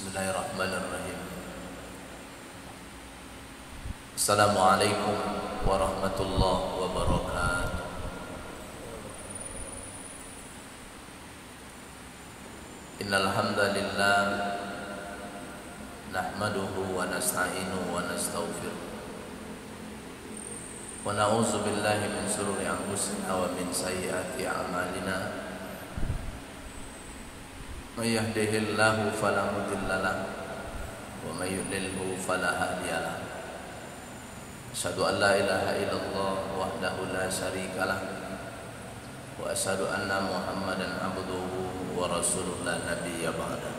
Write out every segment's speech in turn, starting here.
Bismillahirrahmanirrahim. Assalamualaikum warahmatullahi wabarakatuh. Innal hamdalillah nahmaduhu wa nasta'inuhu wa nastaghfiruh. Wa na'udzu billahi min shururi anfusina wa min sayyiati a'malina. May yahdihillahu fala mudilla lahu wa may yudlilhu fala hadiya lahu. Asyhadu an la ilaha illallah wahdahu la syarika lah wa asyhadu anna Muhammadan abduhu wa rasuluhu la nabiyya ba'da.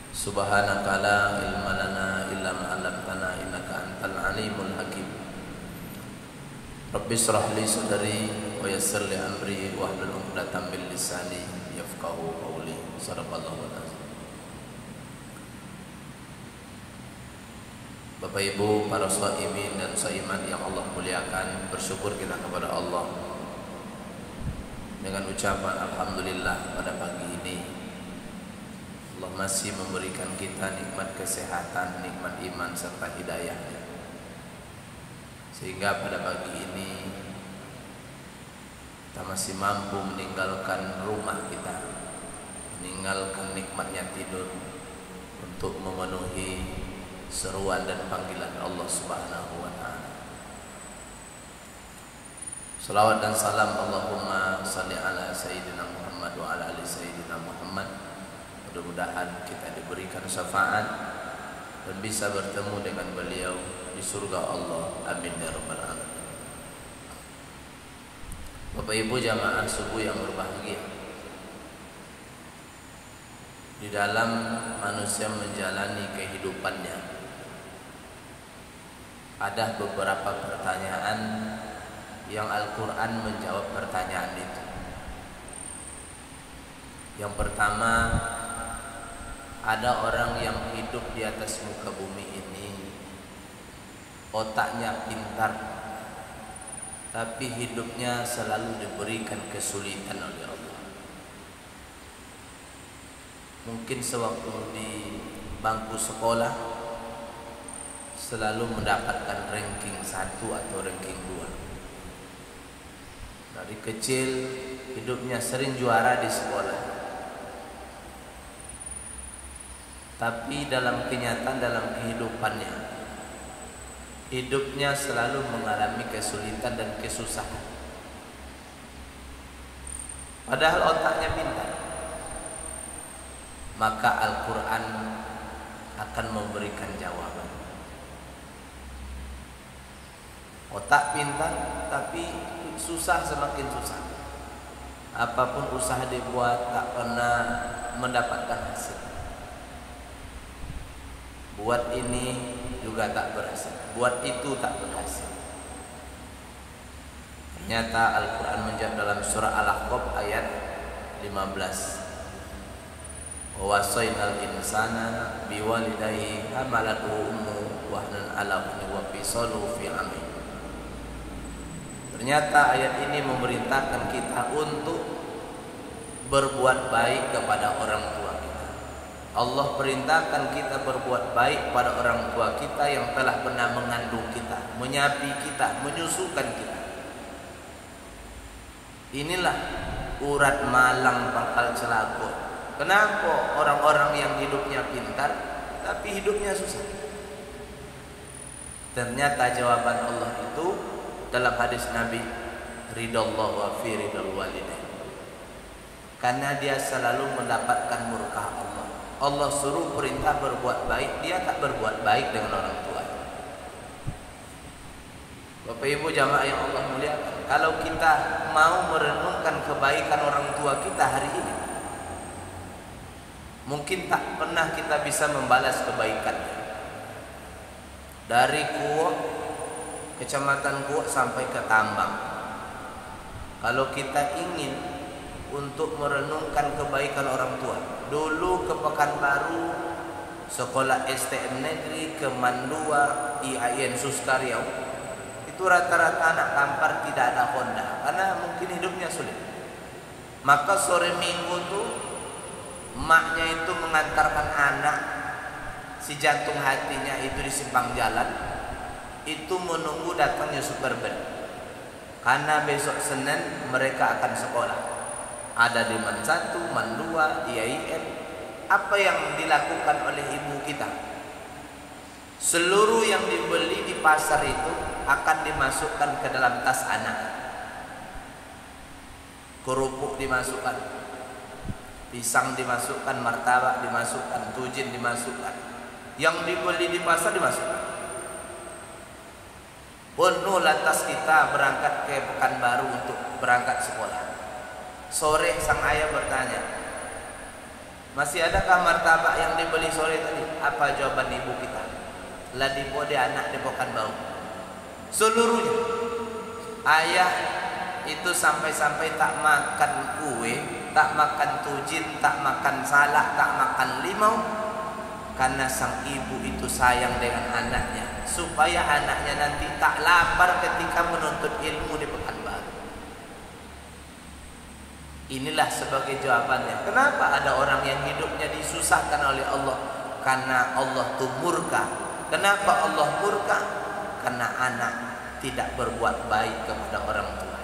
Subhanaka la ilma lana illa ma 'allamtana innaka antal alimul hakim. Rabbi shrah li sadri wa yassir li amri wahlul 'uqdatam min lisani yafqahu qawli. Sadaqallahu azim. Bapak Ibu, para shaimin dan shaimat yang Allah muliakan, bersyukur kita kepada Allah dengan ucapan alhamdulillah pada pagi ini. Allah masih memberikan kita nikmat kesehatan, nikmat iman serta hidayahnya, sehingga pada pagi ini kita masih mampu meninggalkan rumah kita, meninggalkan nikmatnya tidur untuk memenuhi seruan dan panggilan Allah Subhanahu wa ta'ala. Salawat dan salam Allahumma salli ala Sayyidina Muhammad wa ala ali Sayyidina Muhammad. Mudah-mudahan kita diberikan syafaat dan bisa bertemu dengan beliau di surga Allah. Amin ya rabbal alamin. Bapak Ibu jamaah subuh yang berbahagia, di dalam manusia menjalani kehidupannya ada beberapa pertanyaan yang Al-Quran menjawab pertanyaan itu. Yang pertama, ada orang yang hidup di atas muka bumi ini, otaknya pintar, tapi hidupnya selalu diberikan kesulitan oleh Allah. Mungkin sewaktu di bangku sekolah selalu mendapatkan ranking 1 atau ranking 2. Dari kecil hidupnya sering juara di sekolah. Tapi dalam kenyataan, dalam kehidupannya, hidupnya selalu mengalami kesulitan dan kesusahan. Padahal otaknya pintar. Maka Al-Quran akan memberikan jawaban. Otak pintar tapi susah, semakin susah. Apapun usaha dibuat tak pernah mendapatkan hasil. Buat ini juga tak berhasil, buat itu tak berhasil. Ternyata Al-Quran menjawab dalam surah Al-Ahqaf ayat 15. Wa wasainal insana biwalidayhi hamalatu ummu wahnan ala wahni wa fisaluhu fi amin. Ternyata ayat ini memerintahkan kita untuk berbuat baik kepada orang tua kita. Allah perintahkan kita berbuat baik pada orang tua kita yang telah pernah mengandung kita, menyapi kita, menyusukan kita. Inilah urat malang pangkal celaka. Kenapa orang-orang yang hidupnya pintar tapi hidupnya susah? Ternyata jawaban Allah itu dalam hadis Nabi, ridallahu wa fi ridal walidain. Karena dia selalu mendapatkan murka Allah. Allah suruh perintah berbuat baik, dia tak berbuat baik dengan orang tua. Bapak Ibu jamaah yang Allah muliakan, kalau kita mau merenungkan kebaikan orang tua kita hari ini, mungkin tak pernah kita bisa membalas kebaikannya. Dari Kuok, kecamatan Kuok sampai ke Tambang, kalau kita ingin untuk merenungkan kebaikan orang tua, dulu ke Pekanbaru, sekolah STM negeri, ke Mandua, IAIN Suskaryau, itu rata-rata anak Kampar tidak ada Honda karena mungkin hidupnya sulit. Maka sore Minggu tuh Maknya itu mengantarkan anak, si jantung hatinya itu di simpang jalan, itu menunggu datangnya Superband. Karena besok Senin mereka akan sekolah. Ada di Man 1, Man 2, IAIN. Apa yang dilakukan oleh ibu kita? Seluruh yang dibeli di pasar itu akan dimasukkan ke dalam tas anak. Kerupuk dimasukkan, pisang dimasukkan, martabak dimasukkan, tujin dimasukkan. Yang dibeli di pasar dimasukkan. Penuh lantas kita berangkat ke Pekanbaru untuk berangkat sekolah. Sore sang ayah bertanya, masih adakah martabak yang dibeli sore tadi? Apa jawaban ibu kita? Lah dibode anak di Pekanbaru. Seluruhnya. Ayah itu sampai-sampai tak makan kue, tak makan tujin, tak makan salak, tak makan limau, karena sang ibu itu sayang dengan anaknya, supaya anaknya nanti tak lapar ketika menuntut ilmu di Pekanbaru. Inilah sebagai jawabannya. Kenapa ada orang yang hidupnya disusahkan oleh Allah? Karena Allah itu murka. Kenapa Allah murka? Karena anak tidak berbuat baik kepada orang tua.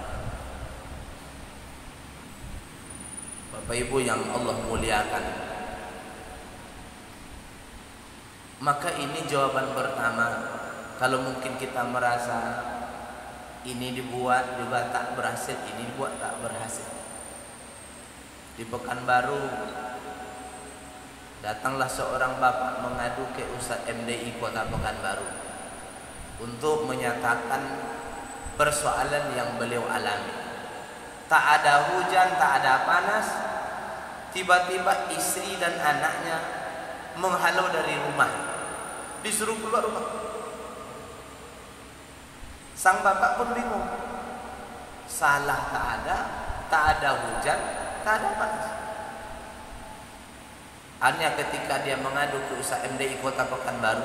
Bapak Ibu yang Allah muliakan, maka ini jawaban pertama. Kalau mungkin kita merasa ini dibuat juga tak berhasil, ini dibuat tak berhasil. Di Pekanbaru datanglah seorang bapak mengadu ke Ustadz MDI Kota Pekanbaru untuk menyatakan persoalan yang beliau alami. Tak ada hujan, tak ada panas, tiba-tiba istri dan anaknya menghalau dari rumah, disuruh keluar rumah. Sang bapak pun bingung. Salah tak ada hujan, tak ada panas. Hanya ketika dia mengadu ke Ustadz MDI Kota Pekanbaru,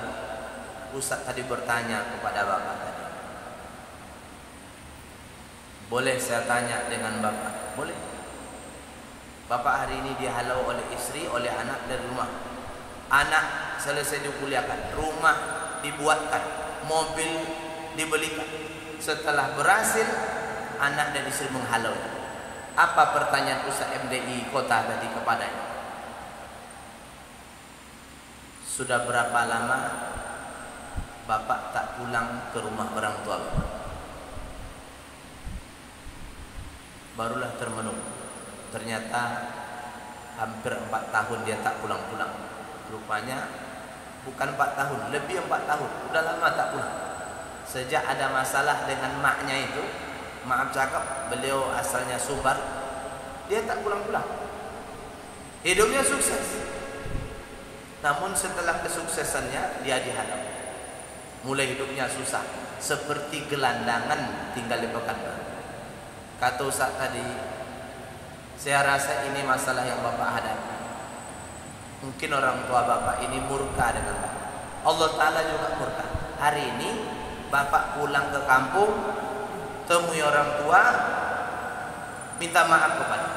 Ustadz tadi bertanya kepada bapak tadi, boleh saya tanya dengan bapak? Boleh. Bapak hari ini dihalau oleh istri, oleh anak dari rumah. Anak selesai dikuliahkan, rumah dibuatkan, mobil dibelikan. Setelah berhasil, anak dan istri menghalau. Apa pertanyaan Ustadz MDI Kota tadi kepadanya? Sudah berapa lama bapak tak pulang ke rumah orang tua bapak? Barulah termenung. Ternyata hampir 4 tahun dia tak pulang-pulang. Rupanya bukan 4 tahun, lebih 4 tahun. Udah lama tak pulang. Sejak ada masalah dengan maknya itu, maaf cakap, beliau asalnya Sumbar, dia tak pulang-pulang. Hidupnya sukses. Namun setelah kesuksesannya dia dihalau. Mulai hidupnya susah, seperti gelandangan tinggal di Pekanbaru. Kata Ustaz tadi, saya rasa ini masalah yang bapak hadapi. Mungkin orang tua bapak ini murka dengan bapak. Allah Ta'ala juga murka. Hari ini bapak pulang ke kampung, temui orang tua, minta maaf kepada.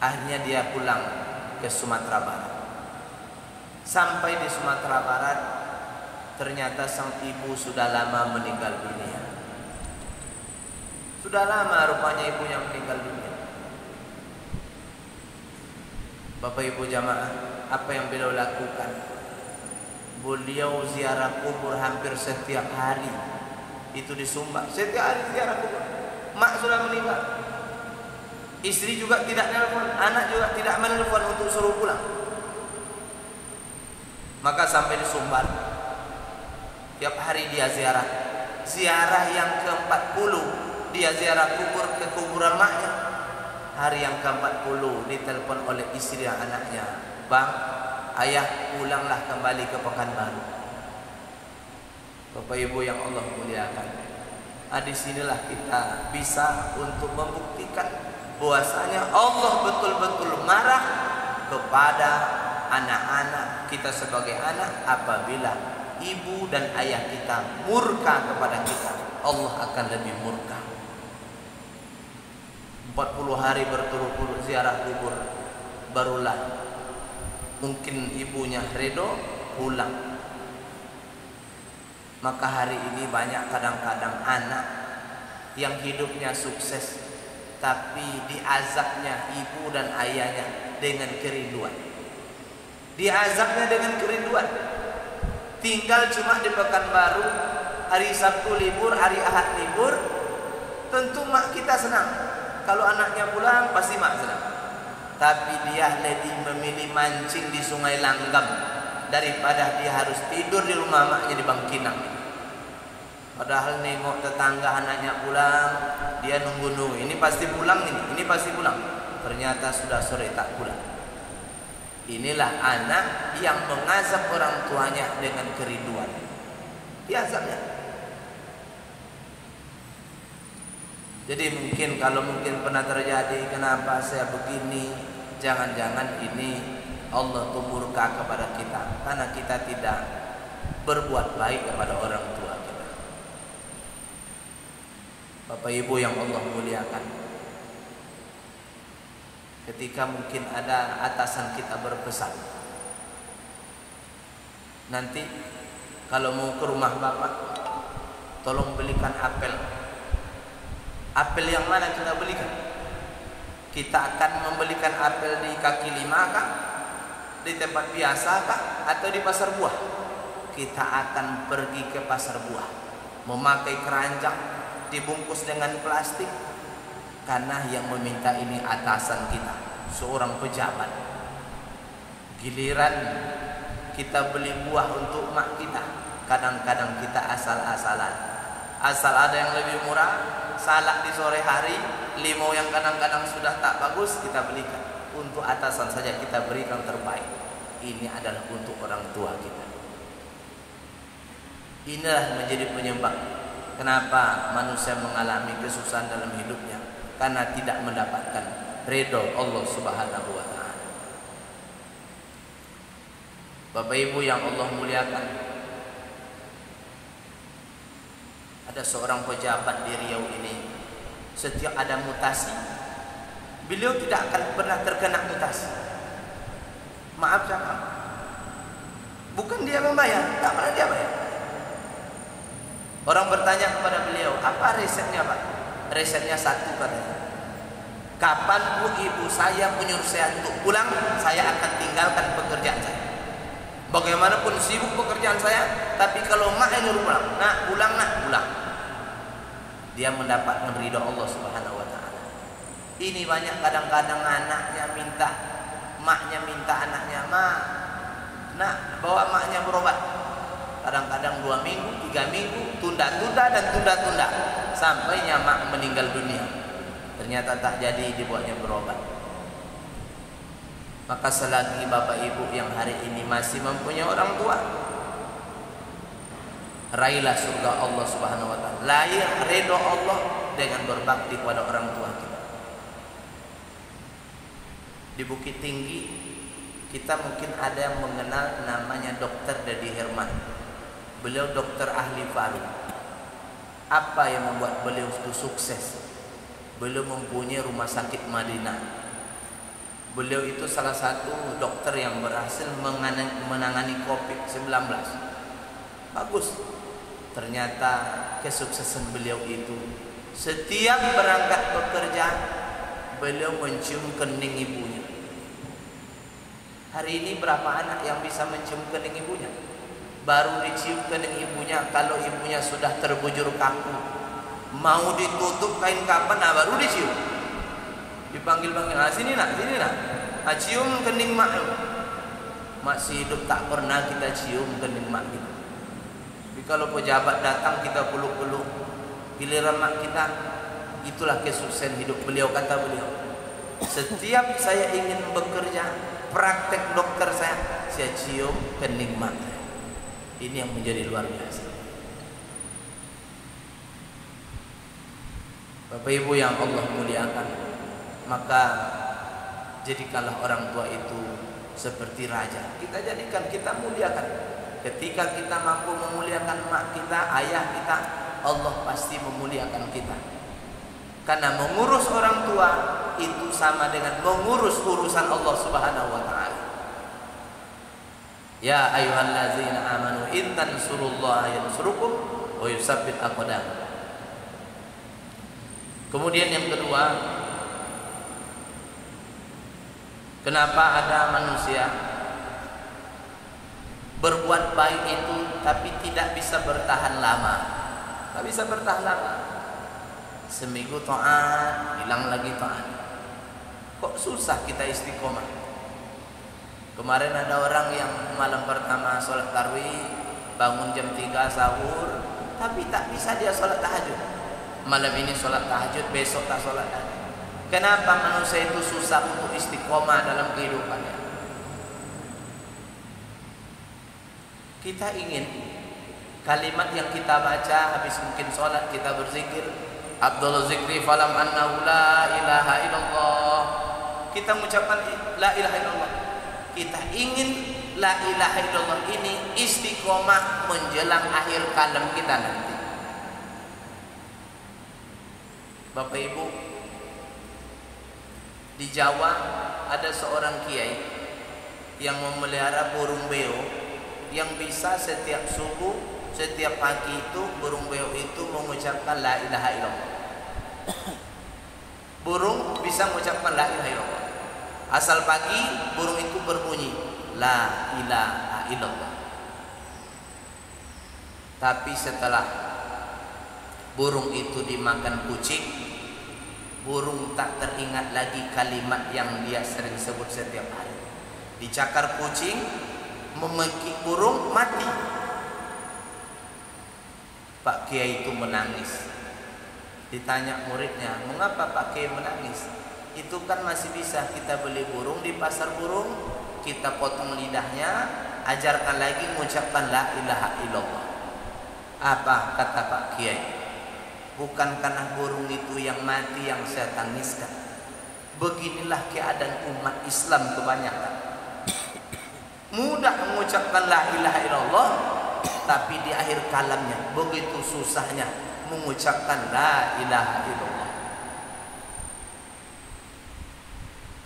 Akhirnya dia pulang ke Sumatera Barat. Sampai di Sumatera Barat, ternyata sang ibu sudah lama meninggal dunia. Sudah lama rupanya ibunya meninggal dunia. Bapak Ibu jamaah, apa yang beliau lakukan? Beliau ziarah kubur hampir setiap hari. Itu di Sumbar, setiap hari ziarah kubur. Mak sudah meninggal. Istri juga tidak menelpon, anak juga tidak menelpon untuk suruh pulang. Maka sampai di Sumbar, tiap hari dia ziarah. Ziarah yang ke-40, dia ziarah kubur ke kuburan maknya. Hari yang ke-40 ditelepon oleh istri dan anaknya, "Bang, ayah pulanglah kembali ke Pekanbaru." Bapak Ibu yang Allah muliakan, di sinilah kita bisa untuk membuktikan bahwasanya Allah betul-betul marah kepada anak-anak kita sebagai anak apabila ibu dan ayah kita murka kepada kita. Allah akan lebih murka. 40 hari berturut-turut ziarah kubur, barulah mungkin ibunya redo pulang. Maka hari ini banyak kadang-kadang anak yang hidupnya sukses, tapi diazabnya ibu dan ayahnya dengan kerinduan. Diazabnya dengan kerinduan. Tinggal cuma di Pekanbaru, hari Sabtu libur, hari Ahad libur, tentu mak kita senang. Kalau anaknya pulang pasti mak senang. Tapi dia lebih memilih mancing di Sungai Langgam daripada dia harus tidur di rumah maknya di Bangkinang. Padahal nengok tetangga anaknya pulang, dia nunggu-nunggu. Ini pasti pulang ini pasti pulang. Ternyata sudah sore tak pulang. Inilah anak yang mengazab orang tuanya dengan kerinduan. Diazabnya. Jadi mungkin kalau pernah terjadi, kenapa saya begini? Jangan-jangan ini Allah tuh murka kepada kita karena kita tidak berbuat baik kepada orang tua kita. Bapak Ibu yang Allah muliakan, ketika mungkin ada atasan kita berpesan, nanti kalau mau ke rumah Bapak, tolong belikan apel. Apel yang mana kita belikan? Kita akan membelikan apel di kaki lima kah? Di tempat biasa kah? Atau di pasar buah? Kita akan pergi ke pasar buah, memakai keranjang dibungkus dengan plastik, karena yang meminta ini atasan kita, seorang pejabat. Giliran kita beli buah untuk mak kita, kadang-kadang kita asal-asalan. Asal ada yang lebih murah, salak di sore hari, limau yang kadang-kadang sudah tak bagus, kita belikan. Untuk atasan saja kita berikan terbaik. Ini adalah untuk orang tua kita. Inilah menjadi penyebab kenapa manusia mengalami kesusahan dalam hidupnya, karena tidak mendapatkan ridho Allah Subhanahu wa taala. Bapak Ibu yang Allah muliakan, ada seorang pejabat di Riau ini, setiap ada mutasi, beliau tidak akan pernah terkena mutasi. Maaf siapa? Bukan dia membayar, tak pernah dia bayar. Orang bertanya kepada beliau, apa resepnya Pak? Resepnya satu katanya, kapan bu ibu saya menyuruh saya untuk pulang, saya akan tinggalkan pekerjaan saya. Bagaimanapun sibuk pekerjaan saya, tapi kalau mak yang nyuruh pulang, nak pulang, nak pulang, dia mendapatkan ridho Allah Subhanahu wa taala. Ini banyak kadang-kadang anaknya minta, maknya minta anaknya, mak, nak bawa maknya berobat. Kadang-kadang 2 minggu, 3 minggu, tunda-tunda dan tunda-tunda, sampainya mak meninggal dunia. Ternyata tak jadi dibuatnya berobat. Maka selagi Bapak Ibu yang hari ini masih mempunyai orang tua, raihlah surga Allah Subhanahu wa taala. Raih ridho Allah dengan berbakti kepada orang tua kita. Di Bukit Tinggi kita mungkin ada yang mengenal namanya Dr. Dedi Herman. Beliau dokter ahli paru. Apa yang membuat beliau itu sukses? Beliau mempunyai rumah sakit Madinah. Beliau itu salah satu dokter yang berhasil menangani COVID-19. Bagus. Ternyata kesuksesan beliau itu, setiap berangkat bekerja, beliau mencium kening ibunya. Hari ini berapa anak yang bisa mencium kening ibunya? Baru dicium kening ibunya kalau ibunya sudah terbujur kaku, mau ditutup kain kapan, nah baru dicium. Dipanggil-panggil, sini nak, cium kening mak. Masih hidup tak pernah kita cium kening mak kita. Tapi kalau pejabat datang kita peluk-peluk, giliran mak kita, itulah kesuksesan hidup beliau. Kata beliau, setiap saya ingin bekerja, praktek dokter saya cium kening mak. Ini yang menjadi luar biasa. Bapak Ibu yang Allah muliakan, maka jadikanlah orang tua itu seperti raja. Kita jadikan, kita muliakan. Ketika kita mampu memuliakan mak kita, ayah kita, Allah pasti memuliakan kita. Karena mengurus orang tua itu sama dengan mengurus urusan Allah Subhanahu wa taala. Ya ayyuhallazina amanu in tansurullaha yansurukum wa yusabbit aqdamakum. Kemudian yang kedua, kenapa ada manusia berbuat baik itu tapi tidak bisa bertahan lama? Tak bisa bertahan lama. Seminggu taat, hilang lagi taat. Kok susah kita istiqomah? Kemarin ada orang yang malam pertama sholat tarawih, bangun jam 3 sahur, tapi tak bisa dia sholat tahajud. Malam ini sholat tahajud, besok tak sholat tahajud. Kenapa manusia itu susah untuk istiqomah dalam kehidupannya? Kita ingin kalimat yang kita baca habis mungkin sholat, kita berzikir, Abdul zikri falam annahu la ilaha illallah. Kita mengucapkan la ilaha illallah. Kita ingin la ilaha illallah ini istiqomah menjelang akhir kalam kita nanti. Bapak Ibu, di Jawa ada seorang kiai yang memelihara burung beo yang bisa setiap subuh, setiap pagi itu burung beo itu mengucapkan la ilaha illallah. Burung bisa mengucapkan la ilaha illallah. Asal pagi burung itu berbunyi la ilaha illallah. Tapi setelah burung itu dimakan kucing, burung tak teringat lagi kalimat yang dia sering sebut setiap hari. Dicakar kucing, memekik burung, mati. Pak Kiai itu menangis. Ditanya muridnya, mengapa Pak Kiai menangis? Itu kan masih bisa kita beli burung di pasar burung, kita potong lidahnya, ajarkan lagi mengucapkan la ilaha illallah. Apa kata Pak Kiai? Bukan karena burung itu yang mati yang saya tangiskan. Beginilah keadaan umat Islam kebanyakan. Mudah mengucapkan la ilaha illallah, tapi di akhir kalamnya begitu susahnya mengucapkan la ilaha illallah.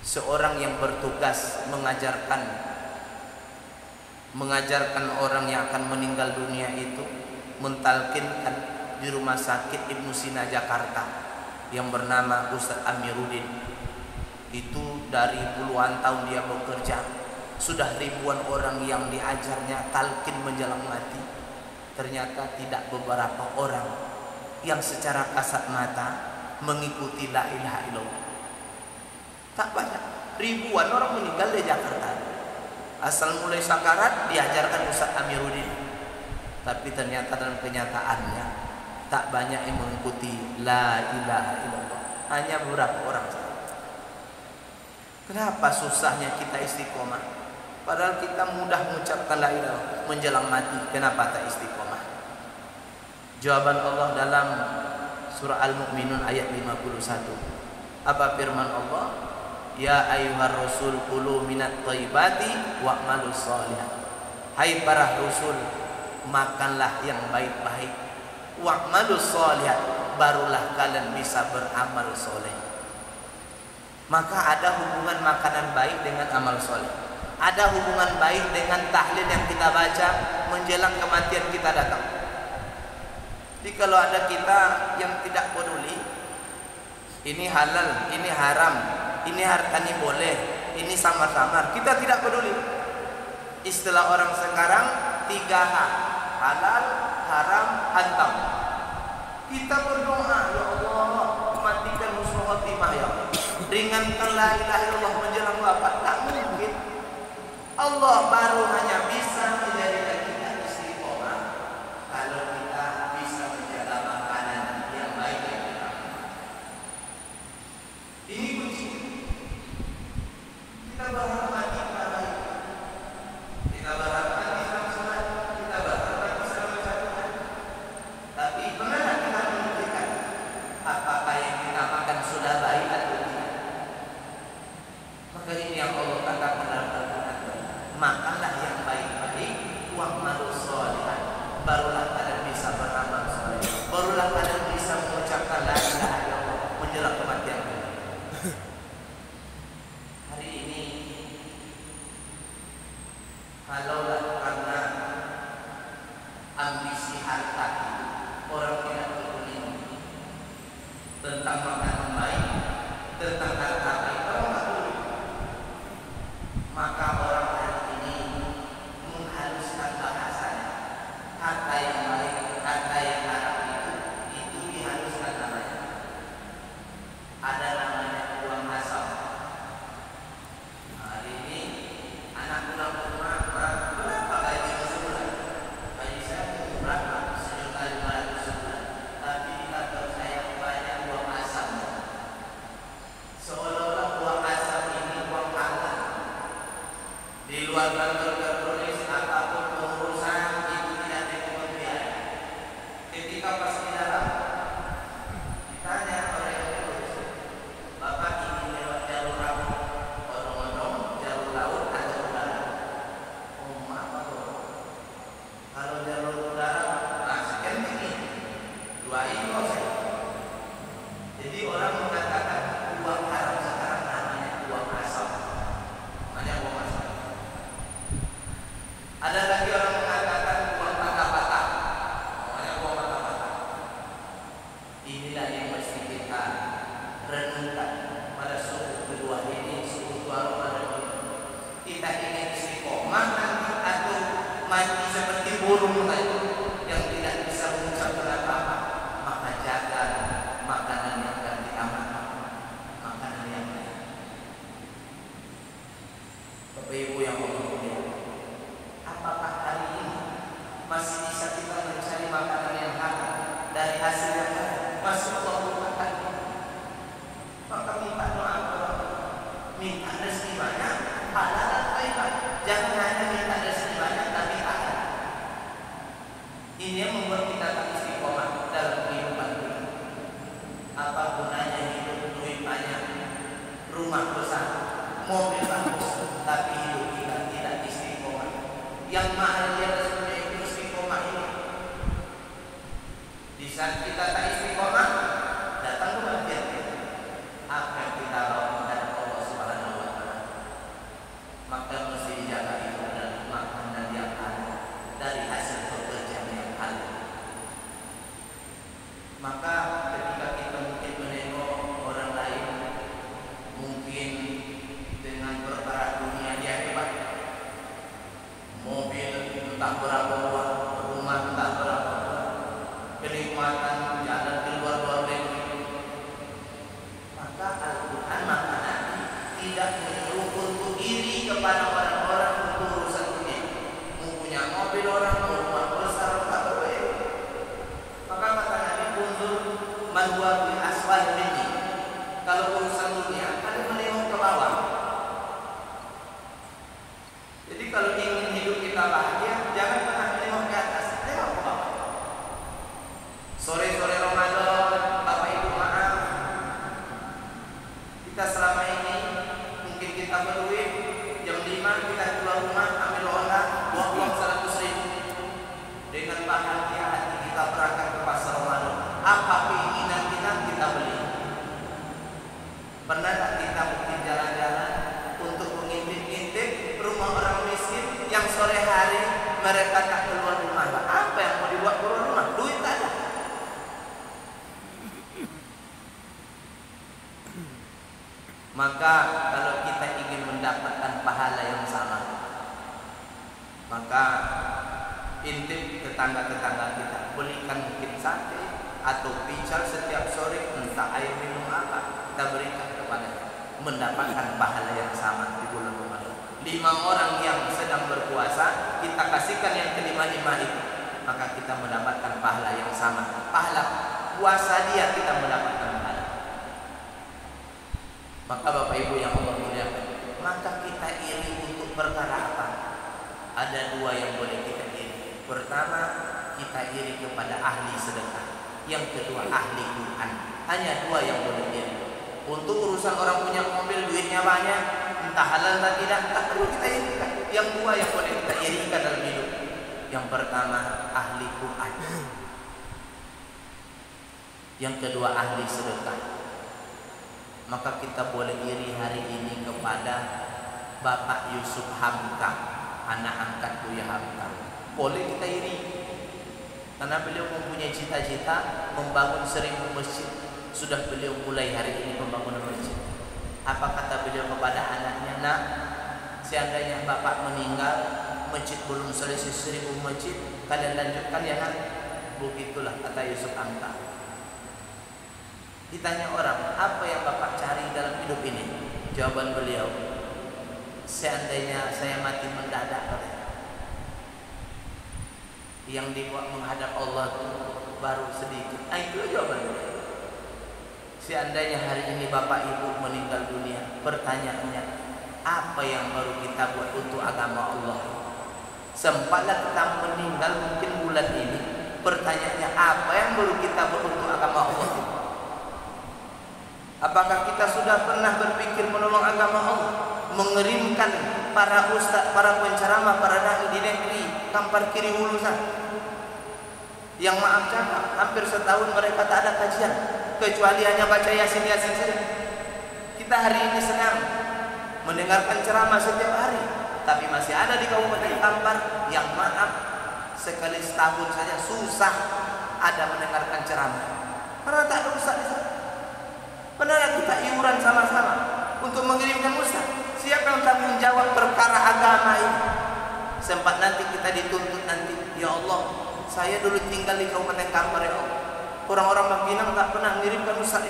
Seorang yang bertugas mengajarkan orang yang akan meninggal dunia itu, mentalkinkan di rumah sakit Ibnu Sina Jakarta yang bernama Ustaz Amiruddin. Itu dari puluhan tahun dia bekerja, sudah ribuan orang yang diajarnya talqin menjelang mati. Ternyata tidak beberapa orang yang secara kasat mata mengikuti la ilaha illallah. Tak banyak, ribuan orang meninggal di Jakarta. Asal mulai sakarat diajarkan Ustaz Amiruddin. Tapi ternyata dalam kenyataannya tak banyak yang mengikuti la ilaha illallah. Hanya beberapa orang saja. Kenapa susahnya kita istiqomah? Padahal kita mudah mengucapkan la ilaha menjelang mati. Kenapa tak istiqomah? Jawaban Allah dalam surah Al-Mu'minun ayat 51. Apa firman Allah? Ya ayyuhar rasul kulu minat thayyibati wa'malus shalihat. Hai para rasul, makanlah yang baik-baik, wa'malus shalihat, barulah kalian bisa beramal soleh. Maka ada hubungan makanan baik dengan amal soleh. Ada hubungan baik dengan tahlil yang kita baca menjelang kematian kita datang. Jadi kalau ada kita yang tidak peduli, ini halal, ini haram, ini hartanya boleh, ini samar-samar, kita tidak peduli. Istilah orang sekarang 3H, halal, haram, hantam. Kita berdoa, ya Allah, matikan husnul khotimah ya Allah. Ringankan la ilaha illallah menjelang wafat. Tak mungkin. Allah baru hanya bisa menjadikan kita istiqomah kalau kita bisa menjaga makanan yang baik yang kita makan. Ini kunci. Kita berharap mati kita baik. Kita berharap mati sama sholat. Kita berharap mati sama baca Quran. Tapi bagaimana kita menentukan apakah yang kita makan sudah baik atau tidak? Maka ini yang Allah katakan dalam Al-Quran, makanlah yang baik. mati seperti burung tadi yang tidak bisa mengucapkan apa-apa, maka jaga makanan yang akan diamalkan, makanan yang lain. Bapak Ibu yang mulia, apakah hari ini masih bisa kita mencari makanan yang halal dari hasil yang halal? Masih Allah bukakan. Maka minta doa kepada Allah, minta rezeki banyak, halal dan thayyibah. Jangan hanya minta rezeki banyak tapi halal. Ini yang membuat kita tak istiqomah dalam kehidupan kita. Apa gunanya hidup duit banyak, rumah besar, mobil bagus, tapi hidup kita tidak istiqomah. Yang mahal dia sebenarnya itu istiqomah ini. Di saat kita tak istiqomah, datang kematian kita. Apa yang kita lakukan kepada Allah Subhanahu wa Ta'ala? Maka mesti dijaga itu adalah makanan yang halal dari hasil pekerjaan yang halal. Maka ketika kita mungkin menengok orang lain, mungkin dengan perkara dunia dia hebat, mobil entah berapa buah, rumah entah berapa buah, kenikmatan jalan keluar negeri, maka Al-Quran makanan tidak menyuruh untuk iri kepada orang-orang untuk urusan dunia. Mempunyai mobil orang, rumah besar, tak berbaik. Maka kata Nabi, unzur man huwa bi asfal minni. Kalau urusan dunia, ada menengok ke bawah. Jadi kalau ingin hidup kita bahagia, jangan pernah menengok ke atas, tengok ke bawah. Sore-sore Ramadan, Bapak Ibu maaf, kita selama ini mungkin kita berduit, jam 5 kita keluar rumah, ambil Honda, buang uang 100.000. Dengan bahagia hati kita berangkat ke pasar Ramadan. Apa keinginan kita beli. Pernah tak kita mungkin jalan-jalan untuk mengintip-intip rumah orang miskin yang sore hari mereka tak keluar rumah? Apa yang mau dibuat keluar rumah? Duit tak ada. Maka kalau kita ingin mendapatkan pahala yang sama, maka intip tetangga-tetangga kita, belikan mungkin sate atau pical setiap sore, entah air minum apa, kita berikan kepada mendapatkan pahala yang sama di bulan Ramadan. 5 orang yang sedang berpuasa, kita kasihkan yang ke-5 itu, maka kita mendapatkan pahala yang sama. Pahala puasa dia kita mendapatkan pahala. Maka Bapak Ibu yang Allah muliakan, maka kita iri untuk perkara apa? Ada 2 yang boleh kita iri. Pertama, kita iri kepada ahli sedekah. Yang kedua, ahli Quran. Hanya 2 yang boleh iri. Untuk urusan orang punya mobil, duitnya banyak, entah halal atau tidak, tak perlu kita irikan. Yang 2 yang boleh kita irikan dalam hidup. Yang pertama, ahli Quran. Yang kedua, ahli sedekah. Maka kita boleh iri hari ini kepada Bapak Yusuf Hamka, anak angkat Buya Hamka. Boleh kita iri, karena beliau mempunyai cita-cita membangun 1000 masjid. Sudah beliau mulai hari ini pembangunan masjid. Apa kata beliau kepada anaknya? Nak, seandainya bapak meninggal, masjid belum selesai 1000 masjid, kalian lanjutkan ya nak. Begitulah kata Yusuf Hamka. Ditanya orang, apa yang bapak cari dalam hidup ini? Jawaban beliau, seandainya saya mati mendadak, yang dibuat menghadap Allah itu baru sedikit. Itu jawaban beliau. Seandainya hari ini bapak ibu meninggal dunia, pertanyaannya, apa yang baru kita buat untuk agama Allah? Sempatlah kita meninggal mungkin bulan ini, pertanyaannya, apa yang baru kita buat untuk agama Allah? Apakah kita sudah pernah berpikir menolong agama Allah, mengirimkan para ustaz, para penceramah, para dai di negeri Kampar Kiri Hulu sana, yang maaf cakap hampir setahun mereka tak ada kajian, kecuali hanya baca yasin saja. Kita hari ini senang mendengarkan ceramah setiap hari, tapi masih ada di Kabupaten Kampar yang maaf sekali setahun saja susah ada mendengarkan ceramah karena tak ada ustaz di sana. Benar kita iuran sama-sama untuk mengirimkan ustaz. Siapa yang tanggung jawab perkara agama ini? sempat nanti kita dituntut nanti, ya Allah, saya dulu tinggal di Kabupaten Kampar ya Allah, orang-orang Bangkinang nggak pernah ngirimkan ustaz.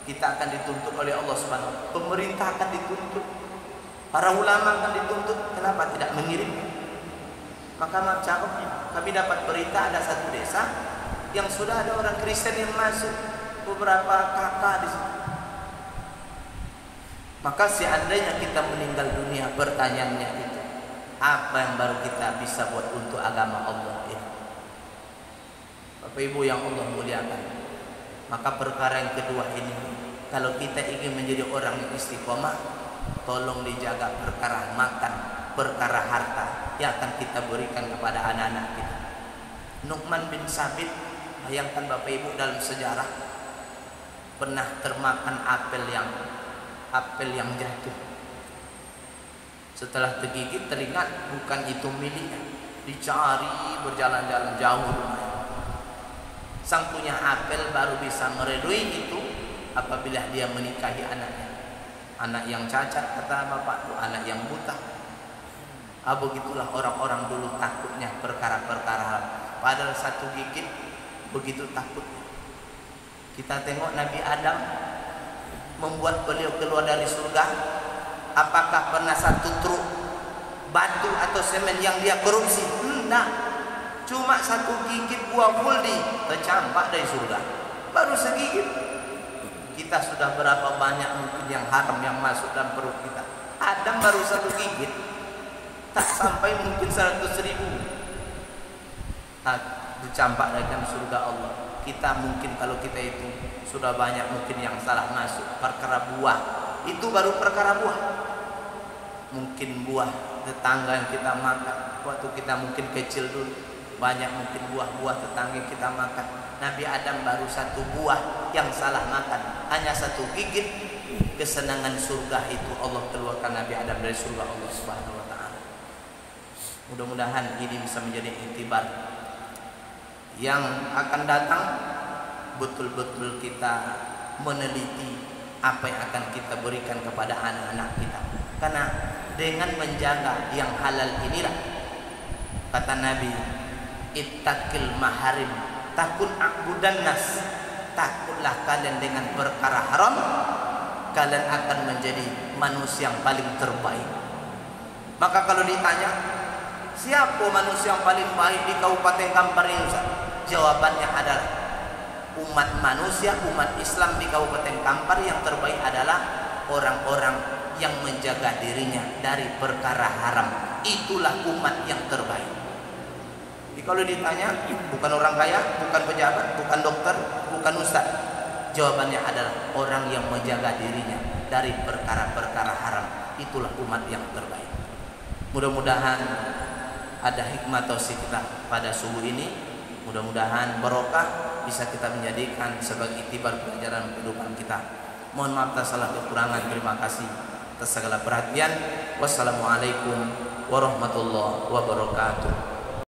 Kita akan dituntut oleh Allah Subhanahu wa Ta'ala. Pemerintah akan dituntut, para ulama akan dituntut. Kenapa tidak mengirim? Maka maaf cakapnya, kami dapat berita ada satu desa yang sudah ada orang Kristen yang masuk, beberapa kakak di situ. Maka seandainya kita meninggal dunia, pertanyaannya itu, apa yang baru kita bisa buat untuk agama Allah ini? Bapak Ibu yang Allah muliakan, maka perkara yang kedua ini, kalau kita ingin menjadi orang yang istiqomah, tolong dijaga perkara makan, perkara harta yang akan kita berikan kepada anak-anak kita. Nu'man bin Sabit, bayangkan Bapak Ibu, dalam sejarah pernah termakan apel yang jatuh. Setelah tergigit teringat bukan itu miliknya, dicari berjalan-jalan jauh. Sang punya apel baru bisa meredui itu apabila dia menikahi anaknya. Anak yang cacat kata bapak itu, anak yang buta. Begitulah orang-orang dulu takutnya perkara-perkara haram. Padahal satu gigit begitu takutnya. Kita tengok Nabi Adam membuat beliau keluar dari surga. Apakah pernah satu truk batu atau semen yang dia korupsi? Tidak. Cuma satu gigit buah kuldi tercampak dari surga. Baru segigit. Kita sudah berapa banyak mungkin yang haram yang masuk dalam perut kita. Adam baru satu gigit, tak sampai mungkin 100.000 dicampak dari surga Allah. Kita mungkin kalau kita itu sudah banyak mungkin yang salah masuk perkara buah. Itu baru perkara buah. Mungkin buah tetangga yang kita makan waktu kita mungkin kecil dulu, banyak mungkin buah-buah tetangga yang kita makan. Nabi Adam baru satu buah yang salah makan, hanya satu gigit, kesenangan surga itu Allah keluarkan Nabi Adam dari surga Allah Subhanahu wa Ta'ala. Mudah-mudahan ini bisa menjadi iktibar yang akan datang. Betul-betul kita meneliti apa yang akan kita berikan kepada anak-anak kita, karena dengan menjaga yang halal inilah kata Nabi, ittaqil maharim takun a'budan nas, takutlah kalian dengan perkara haram, kalian akan menjadi manusia yang paling terbaik. Maka kalau ditanya siapa manusia yang paling baik di Kabupaten Kampar ini, jawabannya adalah umat manusia, umat Islam di Kabupaten Kampar yang terbaik adalah orang-orang yang menjaga dirinya dari perkara haram. Itulah umat yang terbaik. Jadi kalau ditanya, bukan orang kaya, bukan pejabat, bukan dokter, bukan ustaz, jawabannya adalah orang yang menjaga dirinya dari perkara-perkara haram. Itulah umat yang terbaik. Mudah-mudahan ada hikmah tausih kita pada subuh ini. Mudah-mudahan barokah bisa kita menjadikan sebagai iktibar pelajaran kehidupan kita. Mohon maaf atas salah kekurangan. Terima kasih atas segala perhatian. Wassalamualaikum warahmatullahi wabarakatuh.